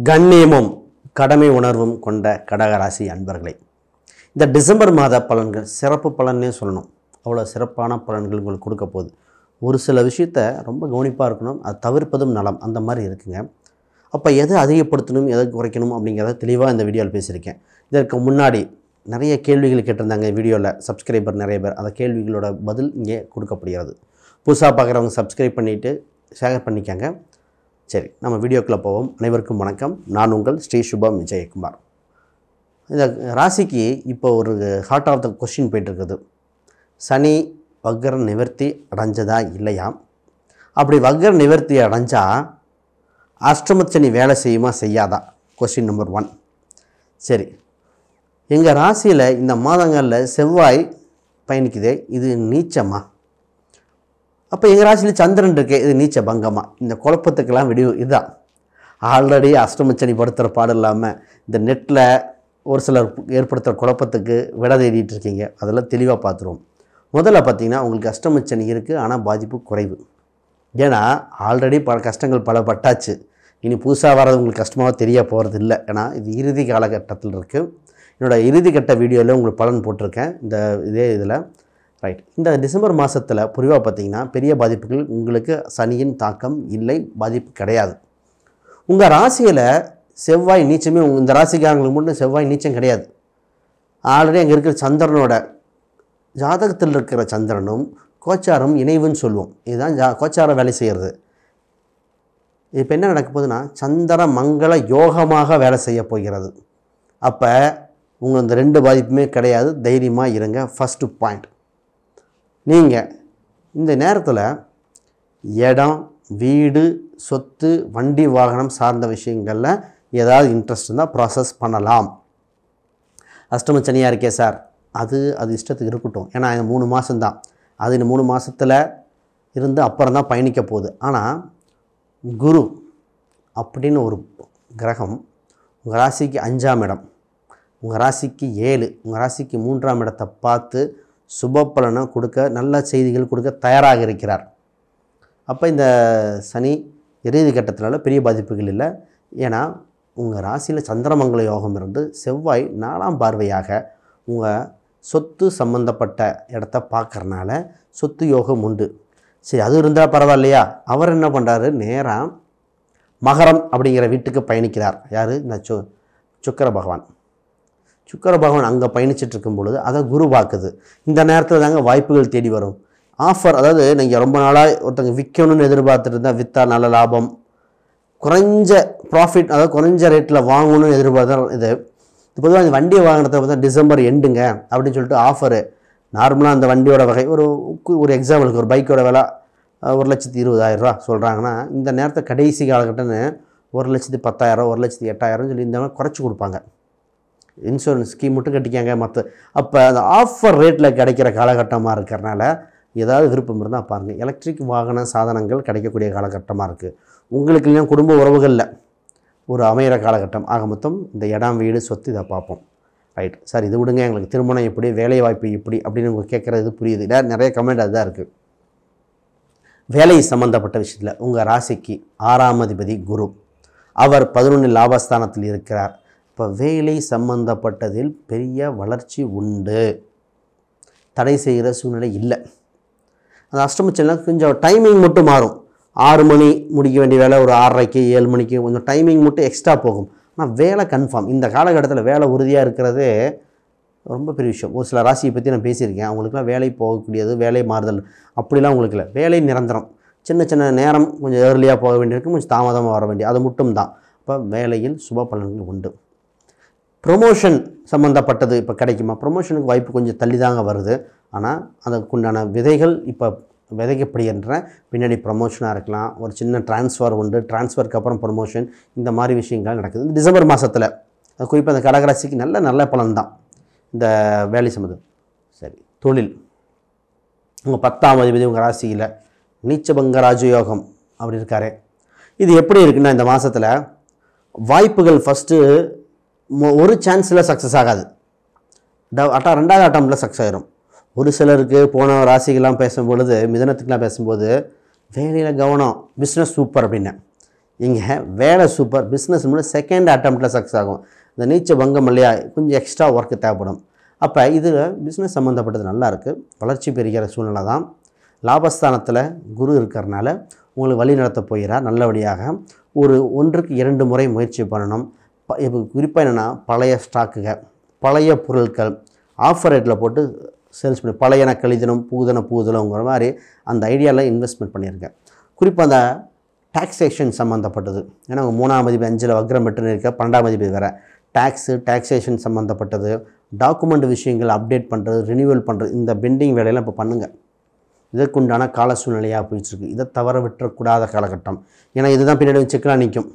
கண்ணியமும் கடமை உணர்வும் கொண்ட கடகராசி அன்பர்களே, இந்த டிசம்பர் மாத பலன்கள் சிறப்பு பலன்னே சொல்லணும். அவ்வளோ சிறப்பான பலன்கள் உங்களுக்கு கொடுக்க போகுது. ஒரு சில விஷயத்த ரொம்ப கவனிப்பாக இருக்கணும், அது தவிர்ப்பதும் நலம், அந்த மாதிரி இருக்குங்க. அப்போ எதை அதிகப்படுத்தணும், எதை குறைக்கணும் அப்படிங்கிறத தெளிவாக இந்த வீடியோவில் பேசியிருக்கேன். இதற்கு முன்னாடி நிறைய கேள்விகள் கேட்டிருந்தாங்க வீடியோவில், சப்ஸ்கிரைபர் நிறைய பேர். அந்த கேள்விகளோட பதில் இங்கே கொடுக்கப்படுகிறது. புதுசாக பார்க்குறவங்க சப்ஸ்கிரைப் பண்ணிவிட்டு ஷேர் பண்ணிக்கங்க. சரி, நம்ம வீடியோக்குள்ளே போவோம். அனைவருக்கும் வணக்கம். நான் உங்கள் ஸ்ரீ சுபம் விஜயகுமார். இந்த ராசிக்கு இப்போ ஒரு ஹார்ட் ஆஃப் த கொஸ்டின் போய்ட்டுருக்குது. சனி வக்ர நிவர்த்தி அடைஞ்சதா இல்லையா? அப்படி வக்ர நிவர்த்தி அடைஞ்சால் அஷ்டமச்சனி வேலை செய்யுமா செய்யாதா? Question number 1. சரி, எங்கள் ராசியில் இந்த மாதங்களில் செவ்வாய் பயணிக்குதே, இது நீச்சமா? அப்போ எங்கள் ராசியில் சந்திரன் இருக்கே, இது நீச்ச பங்கமா? இந்த குழப்பத்துக்கெல்லாம் விடிவு இதுதான். ஆல்ரெடி அஷ்டமச்சனி படுத்துகிற பாடு இல்லாமல் இந்த நெட்டில் ஒரு சிலர் ஏற்படுத்துகிற குழப்பத்துக்கு விட தேடிட்டு இருக்கீங்க. அதெல்லாம் தெளிவாக பார்த்துருவோம். முதல்ல பார்த்திங்கன்னா, உங்களுக்கு அஷ்டமச்சனி இருக்குது, ஆனால் பாதிப்பு குறைவு. ஏன்னா ஆல்ரெடி பல கஷ்டங்கள் பல பட்டாச்சு. இனி புதுசாக வர்றது உங்களுக்கு கஷ்டமாக தெரிய போகிறது இல்லை. ஏன்னா இது இறுதி காலகட்டத்தில் இருக்குது. என்னோடய இறுதி கட்ட வீடியோவில் உங்களுக்கு பலன் போட்டிருக்கேன் இதே இதில். ரைட், இந்த டிசம்பர் மாதத்தில் பொதுவாக பார்த்திங்கன்னா பெரிய பாதிப்புகள் உங்களுக்கு சனியின் தாக்கம் இல்லை, பாதிப்பு கிடையாது. உங்கள் ராசியில் செவ்வாய் நீச்சமே இந்த ராசிக்காரங்களுக்கு மட்டும் செவ்வாய் நீச்சம் கிடையாது. ஆல்ரெடி அங்கே இருக்கிற சந்திரனோட ஜாதகத்தில் இருக்கிற சந்திரனும் கோச்சாரம் இணைவுன்னு சொல்லுவோம். இதுதான் கோச்சாரம் வேலை செய்கிறது. இப்போ என்ன நடக்க போகுதுன்னா, சந்திர மங்கள யோகமாக வேலை செய்ய போகிறது. அப்போ உங்கள் இந்த 2 பாதிப்புமே கிடையாது. தைரியமாக இருங்க. ஃபஸ்ட்டு பாயிண்ட், நீங்கள் இந்த நேரத்தில் இடம், வீடு, சொத்து, வண்டி, வாகனம் சார்ந்த விஷயங்களில் ஏதாவது இன்ட்ரெஸ்ட் இருந்தால் ப்ராசஸ் பண்ணலாம். அஷ்டமச்சனியாக இருக்கே சார், அது இஷ்டத்துக்கு இருக்கட்டும். ஏன்னா இந்த 3 மாதம்தான். அது இந்த 3 மாதத்தில் இருந்து அப்புறம் தான் பயணிக்க போகுது. ஆனால் குரு அப்படின்னு ஒரு கிரகம் உங்கள் ராசிக்கு 5ஆம் இடம், உங்கள் ராசிக்கு 7, உங்கள் ராசிக்கு 3ஆம் இடத்தை பார்த்து சுப பலனை கொடுக்க, நல்ல செய்திகள் கொடுக்க தயாராக இருக்கிறார். அப்போ இந்த சனி இறுதி கட்டத்தினால பெரிய பாதிப்புகள் இல்லை. ஏன்னா உங்கள் ராசியில் சந்திரமங்கல யோகம் இருந்து செவ்வாய் 4ஆம் பார்வையாக உங்கள் சொத்து சம்பந்தப்பட்ட இடத்த பார்க்கறனால சொத்து யோகம் உண்டு. சரி, அது இருந்தால் பரவாயில்லையா? அவர் என்ன பண்ணுறாரு, நேராக மகரம் அப்படிங்கிற வீட்டுக்கு பயணிக்கிறார். யார்? இந்த சுக்கிர பகவான். சுக்கிர பகவான் அங்கே பயணிச்சிட்ருக்கும் பொழுது அதை குரு பார்க்குது. இந்த நேரத்தில் தாங்க வாய்ப்புகள் தேடி வரும். ஆஃபர், அதாவது நீங்கள் ரொம்ப நாளாக ஒருத்தங்க விற்கணும்னு எதிர்பார்த்துட்டு இருந்தால் விற்றா நல்ல லாபம், குறைஞ்ச ப்ராஃபிட், அதாவது குறைஞ்ச ரேட்டில் வாங்கணும்னு எதிர்பார்த்தா இது. பொதுவாக இந்த வண்டியை வாங்கினதை பார்த்தா டிசம்பர் எண்டுங்க அப்படின்னு சொல்லிட்டு ஆஃபரு. நார்மலாக அந்த வண்டியோட வகை ஒரு எக்ஸாம்பிளுக்கு ஒரு பைக்கோட விலை 1,20,000 சொல்கிறாங்கன்னா, இந்த நேரத்தை கடைசி காலகட்டம்னு 1,10,000, 1,08,000 சொல்லி இந்த மாதிரி குறைச்சி கொடுப்பாங்க. இன்சூரன்ஸ் ஸ்கீம் மட்டும் கட்டிக்காங்க மற்ற. அப்போ அந்த ஆஃபர் ரேட்டில் கிடைக்கிற காலகட்டமாக இருக்கிறனால ஏதாவது விருப்பம் இருந்தால் பாருங்கள். எலக்ட்ரிக் வாகன சாதனங்கள் கிடைக்கக்கூடிய காலகட்டமாக இருக்குது. உங்களுக்கு இல்லையா குடும்ப உறவுகளில் ஒரு அமையிற காலகட்டம். ஆக மொத்தம் இந்த இடம், வீடு, சொத்து இதை பார்ப்போம். ரைட் சார், இது விடுங்க, எங்களுக்கு திருமணம் எப்படி, வேலை வாய்ப்பு எப்படி அப்படின்னு உங்களுக்கு கேட்குறது புரியுது. இல்லை, நிறைய கமெண்ட் அதுதான் இருக்குது. வேலை சம்மந்தப்பட்ட விஷயத்தில் உங்கள் ராசிக்கு 6ஆம் அதிபதி குரு, அவர் 11 லாபஸ்தானத்தில் இருக்கிறார். இப்போ வேலை சம்பந்தப்பட்டதில் பெரிய வளர்ச்சி உண்டு, தடை செய்கிற சூழ்நிலை இல்லை. அந்த அஷ்டமச்சனியில் கொஞ்சம் டைமிங் மட்டும் மாறும். 6 மணி முடிக்க வேண்டிய வேலை ஒரு 6:30க்கு 7 மணிக்கு கொஞ்சம் டைமிங் மட்டும் எக்ஸ்ட்ரா போகும். ஆனால் வேலை கன்ஃபார்ம். இந்த காலகட்டத்தில் வேலை உறுதியாக இருக்கிறது ரொம்ப பெரிய விஷயம். ஒரு சில ராசியை பற்றி நான் பேசியிருக்கேன். அவங்களுக்குலாம் வேலை போகக்கூடியது, வேலை மாறுதல் அப்படிலாம் உங்களுக்கு இல்லை. வேலை நிரந்தரம். சின்ன சின்ன நேரம் கொஞ்சம் ஏர்லியாக போக வேண்டியிருக்கும், கொஞ்சம் தாமதமாக வர வேண்டிய, அது மட்டும் தான். இப்போ வேலையில் சுப பலன்கள் உண்டு. ப்ரொமோஷன் சம்மந்தப்பட்டது இப்போ கிடைக்குமா? ப்ரொமோஷனுக்கு வாய்ப்பு கொஞ்சம் தள்ளி தாங்க வருது. ஆனால் அதுக்குண்டான விதைகள் இப்போ விதைக்கப்படுகின்ற பின்னாடி ப்ரொமோஷனாக இருக்கலாம். ஒரு சின்ன டிரான்ஸ்ஃபர் உண்டு, டிரான்ஸ்ஃபருக்கு அப்புறம் ப்ரொமோஷன், இந்த மாதிரி விஷயங்கள் நடக்குது இந்த டிசம்பர் மாதத்தில். அது குறிப்பாக அந்த கடகராசிக்கு நல்ல பலன் தான் இந்த வேலை சம்மந்தம். சரி, தொழில், உங்கள் 10ஆம் அதிபதி உங்கள் ராசியில் நீச்சபங்க ராஜயோகம் அப்படி இருக்காரு. இது எப்படி இருக்குன்னா, இந்த மாதத்தில் வாய்ப்புகள் ஃபஸ்ட்டு ஒரு சான்ஸில் சக்ஸஸ் ஆகாது. 2வது அட்டம்ப்டில் சக்ஸஸ் ஆகிடும். ஒரு சிலருக்கு போன ராசிகள்லாம் பேசும்பொழுது, மிதனத்துக்கெலாம் பேசும்போது வேலையில் கவனம், பிஸ்னஸ் சூப்பர் அப்படின்னு. இங்கே வேலை சூப்பர், பிஸ்னஸ் முன்னாடி செகண்ட் அட்டம்ப்டில் சக்ஸஸ் ஆகும். இந்த நீச்ச பங்கம் இல்லையா, கொஞ்சம் எக்ஸ்ட்ரா ஒர்க்கு தேவைப்படும். அப்போ இதில் பிஸ்னஸ் சம்மந்தப்பட்டது நல்லா இருக்குது, வளர்ச்சி பெறுகிற சூழ்நிலை தான். லாபஸ்தானத்தில் குரு இருக்கிறனால உங்களுக்கு வழி நடத்த போகிறார் நல்லபடியாக. ஒரு 1க்கு 2 முறை முயற்சி பண்ணணும். இப்போ குறிப்பாக என்னென்னா, பழைய ஸ்டாக்குகள், பழைய பொருட்கள் ஆஃபர் ரேட்டில் போட்டு சேல்ஸ் பண்ணி, பழையன கழிதனம் பூதனங்கிற மாதிரி அந்த ஐடியாவில் இன்வெஸ்ட்மெண்ட் பண்ணியிருக்கேன். குறிப்பாக அந்த டாக்ஸேஷன் சம்மந்தப்பட்டது. ஏன்னா 3ஆம் அதிபதி 5ல் வக்ரம் பெற்று இருக்க, 12ஆம் அதிபதி வேறு. டாக்ஸேஷன் சம்மந்தப்பட்டது, டாக்குமெண்ட் விஷயங்கள் அப்டேட் பண்ணுறது, ரினியூவல் பண்ணுறது, இந்த பெண்டிங் வேலையெல்லாம் இப்போ பண்ணுங்கள். இதற்குண்டான கால சூழ்நிலையாக போயிட்டுருக்கு. இதை தவற விட்டுறக்கூடாத காலகட்டம். ஏன்னா இதுதான் பின்னாடி செக்கெலாம் நிற்கும்.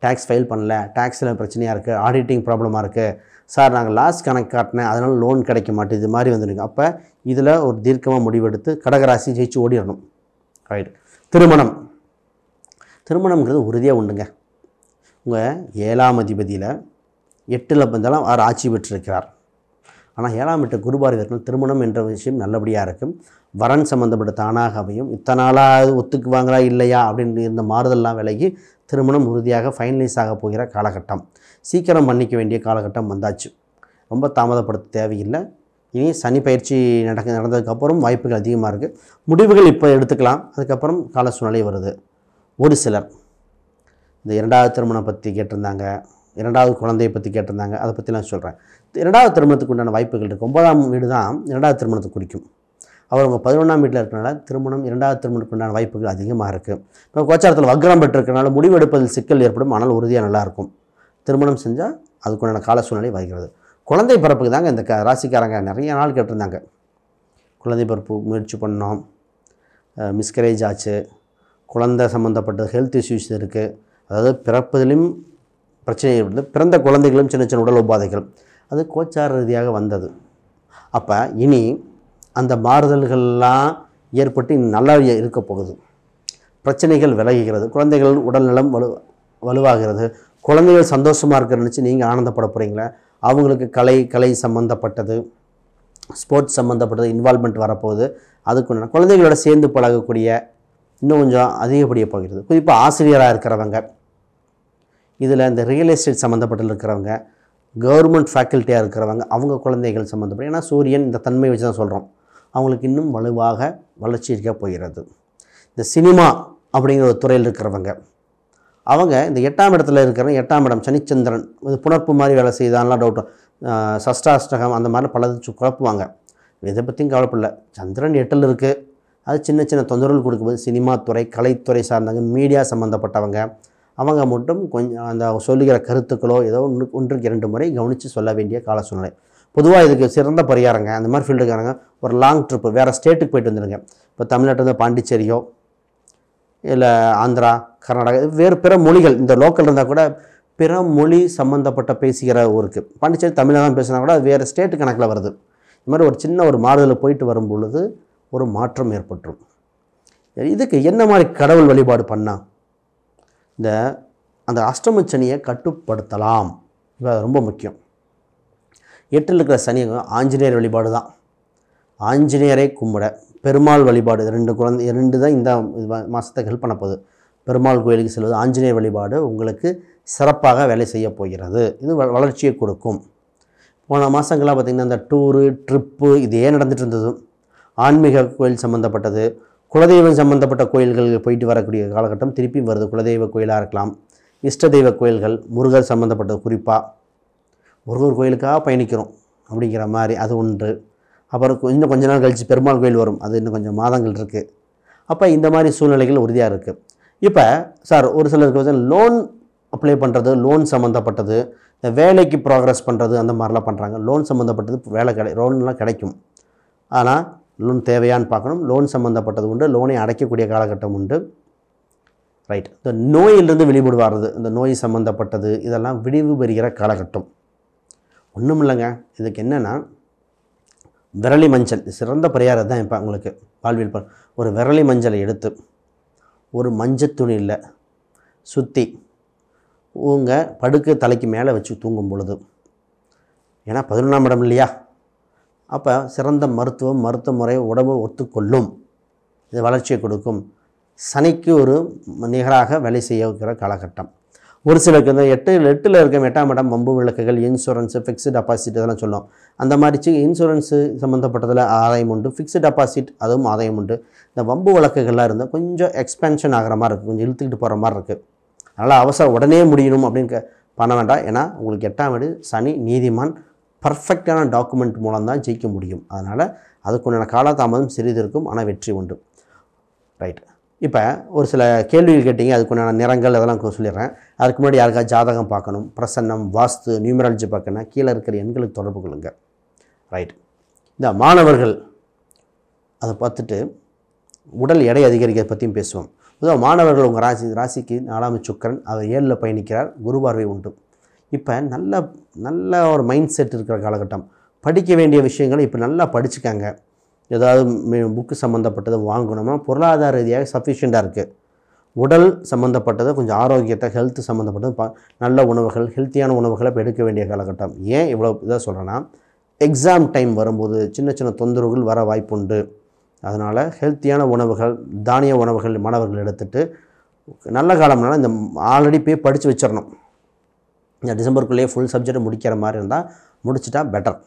டேக்ஸ் ஃபைல் பண்ணல, டேக்ஸில் பிரச்சனையாக இருக்குது, ஆடிட்டிங் ப்ராப்ளமாக இருக்குது, சார் நாங்கள் லாஸ் கணக்கு காட்டினேன் அதனால் லோன் கிடைக்க மாட்டேது, இது மாதிரி வந்துருக்கு. அப்போ இதில் ஒரு தீர்க்கமாக முடிவெடுத்து கடகராசி ஜெயிச்சு ஓடிடணும். ரைட். திருமணம்ங்கிறது உறுதியாக உண்டுங்க. உங்கள் 7ஆம் அதிபதியில் 8ல் வந்தாலும் அவர் ஆட்சி பெற்றிருக்கிறார். ஆனால் 7ஆம் வீட்டு குருபார்வர்கள் திருமணம் என்ற விஷயம் நல்லபடியாக இருக்கும். வரன் சம்மந்தப்பட்ட தானாக அமையும். இத்தனை நாளாக ஒத்துக்குவாங்களா இல்லையா அப்படின்னு இருந்த மாறுதல்லாம் விலகி திருமணம் உறுதியாக ஃபைனலைஸ் ஆக போகிற காலகட்டம். சீக்கிரம் பண்ணிக்க வேண்டிய காலகட்டம் வந்தாச்சு. ரொம்ப தாமதப்படுத்த தேவையில்லை. இனி சனி பயிற்சி நடந்ததுக்கப்புறம் வாய்ப்புகள் அதிகமாக இருக்குது. முடிவுகள் இப்போ எடுத்துக்கலாம், அதுக்கப்புறம் கால சூழ்நிலை வருது. ஒரு சிலர் இந்த 2வது திருமணம் பற்றி கேட்டிருந்தாங்க, 2வது குழந்தையை பற்றி கேட்டிருந்தாங்க, அதை பற்றிலாம் சொல்கிறேன். 2வது திருமணத்துக்கு உண்டான வாய்ப்புகள் இருக்குது. 9ஆம் வீடு தான் 2வது திருமணத்தை குறிக்கும். அவர் உங்கள் 11ஆம் வீட்டில் இருக்கிறனால திருமணம் 2வது திருமணத்துக்கு உண்டான வாய்ப்புகள் அதிகமாக இருக்குது. இப்போ கோச்சாரத்தில் வக்ரம் பெற்றிருக்கிறனால முடிவெடுப்பதில் சிக்கல் ஏற்படும், ஆனால் உறுதியாக நல்லாயிருக்கும். திருமணம் செஞ்சால் அதுக்குண்டான கால சூழ்நிலை வருகிறது. குழந்தை பிறப்புக்கு தாங்க இந்த ராசிக்காரங்க நிறைய நாள் கேட்டிருந்தாங்க. குழந்தை பிறப்பு முயற்சி பண்ணோம், மிஸ்கரேஜ் ஆச்சு, குழந்தை சம்மந்தப்பட்ட ஹெல்த் இஷ்யூஸ் இருக்குது. அதாவது பிறப்பதிலும் பிரச்சனை இருந்து பிறந்த குழந்தைகளும் சின்ன சின்ன உடல் உபாதைகள், அது கோச்சார ரீதியாக வந்தது. அப்போ இனி அந்த மாறுதல்கள்லாம் ஏற்பட்டு நல்லா இருக்க போகுது. பிரச்சனைகள் விலகுகிறது, குழந்தைகள் உடல்நலம் வலுவாகிறது, குழந்தைகள் சந்தோஷமாக இருக்கிறன்னு நினச்சி நீங்கள் ஆனந்தப்பட போகிறீங்களா? அவங்களுக்கு கலை சம்மந்தப்பட்டது, ஸ்போர்ட்ஸ் சம்மந்தப்பட்டது இன்வால்மெண்ட் வரப்போகுது. அதுக்கு குழந்தைகளோட சேர்ந்து பழகக்கூடிய இன்னும் கொஞ்சம் அதிகப்படியாக போகிறது. குறிப்பாக ஆசிரியராக இருக்கிறவங்க, இதில் இந்த ரியல் எஸ்டேட் சம்மந்தப்பட்டு இருக்கிறவங்க, கவர்மெண்ட் ஃபேக்கல்ட்டியாக இருக்கிறவங்க, அவங்க குழந்தைகள் சம்மந்தப்பட்ட, ஏன்னா சூரியன் இந்த தன்மை வச்சு தான் சொல்கிறோம், அவங்களுக்கு இன்னும் வலுவாக வளர்ச்சி இருக்க போகிறது. இந்த சினிமா அப்படிங்கிற ஒரு துறையில் இருக்கிறவங்க, அவங்க இந்த 8ஆம் இடத்துல இருக்கிறவங்க, 8ஆம் இடம் சனிச்சந்திரன் இது புணர்ப்பு மாதிரி வேலை செய்தாலாம் டவுட்டும், சஷ்டாஷ்டகம் அந்த மாதிரி பலது குழப்புவாங்க. இதை பற்றியும் கவலைப்படல. சந்திரன் 8ல் இருக்குது, அது சின்ன சின்ன தொந்தரவுகள் கொடுக்கும்போது சினிமா துறை, கலைத்துறை சார்ந்தவங்க, மீடியா சம்மந்தப்பட்டவங்க, அவங்க மட்டும் கொஞ்சம் அந்த சொல்லுகிற கருத்துக்களோ ஏதோ 1க்கு 2 முறை கவனித்து சொல்ல வேண்டிய கால சூழ்நிலை. பொதுவாக இதுக்கு சிறந்த பரிகாரங்க, அந்த மாதிரி ஃபீல்டுக்காரங்க ஒரு லாங் ட்ரிப்பு வேறு ஸ்டேட்டுக்கு போயிட்டு வந்துடுங்க. இப்போ தமிழ்நாட்டில் பாண்டிச்சேரியோ இல்லை ஆந்திரா, கர்நாடகா, வேறு பிற மொழிகள் இந்த லோக்கல் இருந்தால் கூட பிற மொழி சம்மந்தப்பட்ட பேசுகிற ஊருக்கு, பாண்டிச்சேரி தமிழில் தான் பேசினா கூட அது வேறு ஸ்டேட்டு கணக்கில் வருது. இது மாதிரி ஒரு சின்ன ஒரு மாறுதலில் போயிட்டு வரும் பொழுது ஒரு மாற்றம் ஏற்பட்டுரும். இதுக்கு என்ன மாதிரி கடவுள் வழிபாடு பண்ணால் அந்த அஷ்டம சனியை கட்டுப்படுத்தலாம்? இது ரொம்ப முக்கியம். 8ல் இருக்கிற சனி ஆஞ்சநேயர் வழிபாடு தான். ஆஞ்சநேயரை கும்பிட, பெருமாள் வழிபாடு, 2 தான் இந்த மாதத்தை ஹெல்ப் பண்ண போகுது. பெருமாள் கோயிலுக்கு செல்வது, ஆஞ்சநேயர் வழிபாடு உங்களுக்கு சிறப்பாக வேலை செய்ய போகிறது. இது வளர்ச்சியை கொடுக்கும். போன மாதங்களாக பார்த்திங்கன்னா இந்த டூரு ட்ரிப்பு இதே நடந்துகிட்டு இருந்தது. ஆன்மீக கோயில் சம்மந்தப்பட்டது, குலதெய்வம் சம்மந்தப்பட்ட கோயில்கள் போயிட்டு வரக்கூடிய காலகட்டம் திருப்பி வருது. குலதெய்வ கோயிலாக இருக்கலாம், இஷ்ட தெய்வ கோயில்கள், முருகர் சம்மந்தப்பட்டது, குறிப்பாக முருகர் கோயிலுக்காக பயணிக்கிறோம் அப்படிங்கிற மாதிரி அது ஒன்று. அப்புறம் இன்னும் கொஞ்ச நாள் கழித்து பெருமாள் கோயில் வரும், அது இன்னும் கொஞ்சம் மாதங்கள் இருக்குது. அப்போ இந்த மாதிரி சூழ்நிலைகள் உறுதியாக இருக்குது. இப்போ சார் ஒரு சிலருக்கு வந்து லோன் அப்ளை பண்ணுறது, லோன் சம்மந்தப்பட்டது, இந்த வேலைக்கு ப்ராக்ரஸ் பண்ணுறது, அந்த மாதிரிலாம் பண்ணுறாங்க. லோன் சம்மந்தப்பட்டது லோன்லாம் கிடைக்கும், ஆனால் லோன் தேவையான்னு பார்க்கணும். லோன் சம்மந்தப்பட்டது உண்டு, லோனை அடைக்கக்கூடிய காலகட்டம் உண்டு. ரைட். இந்த நோயிலிருந்து வெளிப்படு வர்றது, இந்த நோய் சம்மந்தப்பட்டது இதெல்லாம் விடிவு பெறுகிற காலகட்டம். ஒன்றும் இல்லைங்க, இதுக்கு என்னென்னா விரலி மஞ்சள் சிறந்த பரிகாரம் தான். இப்போ உங்களுக்கு வாழ்வில் ஒரு விரலி மஞ்சளை எடுத்து ஒரு மஞ்சள் துணியில் சுற்றி உங்கள் படுக்கை தலைக்கு மேலே வச்சு தூங்கும் பொழுது, ஏன்னா 11ஆம் இடம் இல்லையா, அப்போ சிறந்த மருத்துவ முறை உடம்பு ஒத்துக்கொள்ளும், இது வளர்ச்சியை கொடுக்கும். சனிக்கு ஒரு நிகராக வேலை செய்யக்கிற காலகட்டம். ஒரு சிலருக்கு இந்த எட்டில் இருக்க 8ஆம் இடம் வம்பு விளக்குகள், இன்சூரன்ஸு, ஃபிக்ஸ்டு டெபாசிட் இதெல்லாம் சொல்லும். அந்த மாதிரி இன்சூரன்ஸு சம்மந்தப்பட்டதில் ஆதாயம் உண்டு, ஃபிக்ஸ்டு டெபாசிட் அதுவும் ஆதாயம் உண்டு. இந்த வம்பு வழக்குகள்லாம் இருந்தால் கொஞ்சம் எக்ஸ்பென்ஷன் ஆகிற மாதிரி இருக்குது, கொஞ்சம் இழுத்துக்கிட்டு போகிற மாதிரி இருக்குது. அதனால் அவசரம் உடனே முடியணும் அப்படின்னு பண்ண வேண்டாம். ஏன்னா உங்களுக்கு 8ஆம் வீடு சனி நீதிமான், பர்ஃபெக்டான டாக்குமெண்ட் மூலம் தான் ஜெயிக்க முடியும். அதனால் அதுக்குண்டான காலதாமதம் சிறிது இருக்கும், ஆனால் வெற்றி உண்டு. ரைட். இப்போ ஒரு சில கேள்விகள் கேட்டீங்க, அதுக்குண்டான நிறங்கள் அதெல்லாம் சொல்லிடுறேன். அதுக்கு முன்னாடி யாருக்காவது ஜாதகம் பார்க்கணும், பிரசன்னம், வாஸ்து, நியூமராலஜி பார்க்கணும், கீழே இருக்கிற எண்களுக்கு தொடர்பு கொள்ளுங்க. ரைட். இந்த மாணவர்கள் அதை பார்த்துட்டு உடல் எடை அதிகரிக்கிறத பற்றியும் பேசுவோம். பொதுவாக மாணவர்கள் உங்கள் ராசிக்கு 4ஆம் சுக்கிரன், அவர் 7ல் பயணிக்கிறார், குரு பார்வை உண்டு. இப்போ நல்ல ஒரு மைண்ட் செட் இருக்கிற காலகட்டம். படிக்க வேண்டிய விஷயங்களை இப்போ நல்லா படிச்சுக்காங்க. ஏதாவது புக்கு சம்மந்தப்பட்டதை வாங்கணும்னா பொருளாதார ரீதியாக சஃபிஷியண்ட்டாக இருக்குது. உடல் சம்மந்தப்பட்டதை கொஞ்சம் ஆரோக்கியத்தை, ஹெல்த் சம்மந்தப்பட்டது நல்ல உணவுகள், ஹெல்த்தியான உணவுகளை இப்போ எடுக்க வேண்டிய காலகட்டம். ஏன் இவ்வளோ இதாக சொல்கிறேன்னா, எக்ஸாம் டைம் வரும்போது சின்ன தொந்தரவுகள் வர வாய்ப்புண்டு. அதனால் ஹெல்த்தியான உணவுகள், தானிய உணவுகள் மாணவர்கள் எடுத்துகிட்டு நல்ல காலம்னால இந்த ஆல்ரெடி போய் படித்து வச்சிடணும். இந்த டிசம்பருக்குள்ளேயே ஃபுல் சப்ஜெக்ட் முடிக்கிற மாதிரி இருந்தால் முடிச்சிட்டா பெட்டர்.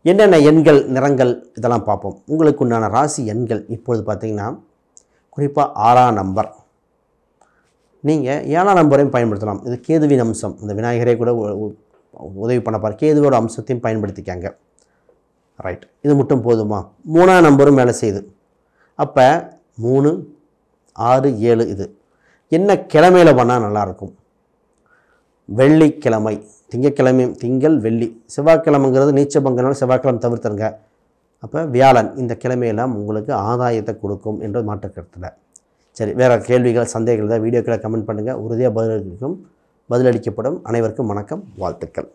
என்னென்ன எண்கள், நிறங்கள் இதெல்லாம் பார்ப்போம். உங்களுக்கு உண்டான ராசி எண்கள் இப்பொழுது பார்த்திங்கன்னா குறிப்பாக 6ஆம் நம்பர். நீங்கள் 7ஆம் நம்பரையும் பயன்படுத்தலாம். இது கேதுவின் அம்சம். இந்த விநாயகரே கூட உதவி பண்ணப்பார். கேதுவோட அம்சத்தையும் பயன்படுத்திக்காங்க. ரைட். இது மட்டும் போதுமா? 3ஆம் நம்பரும் வேலை செய்யுது. அப்போ 3, 6, 7 இது என்ன கிழமையில் பண்ணால் நல்லாயிருக்கும்? வெள்ளிக்கிழமை. திங்கக்கிழமை, திங்கள், வெள்ளி. செவ்வாய்க்கிழமைங்கிறது நீச்சபங்கனால செவ்வாய்க்கிழமை தவிர்த்துருங்க. அப்போ வியாழன் இந்த கிழமையெல்லாம் உங்களுக்கு ஆதாயத்தை கொடுக்கும் என்று மாற்று கருத்தில். சரி, வேறு கேள்விகள், சந்தேகங்கள் தான் வீடியோக்களை கமெண்ட் பண்ணுங்கள். உறுதியாக பதிலளிக்கப்படும். அனைவருக்கும் வணக்கம், வாழ்த்துக்கள்.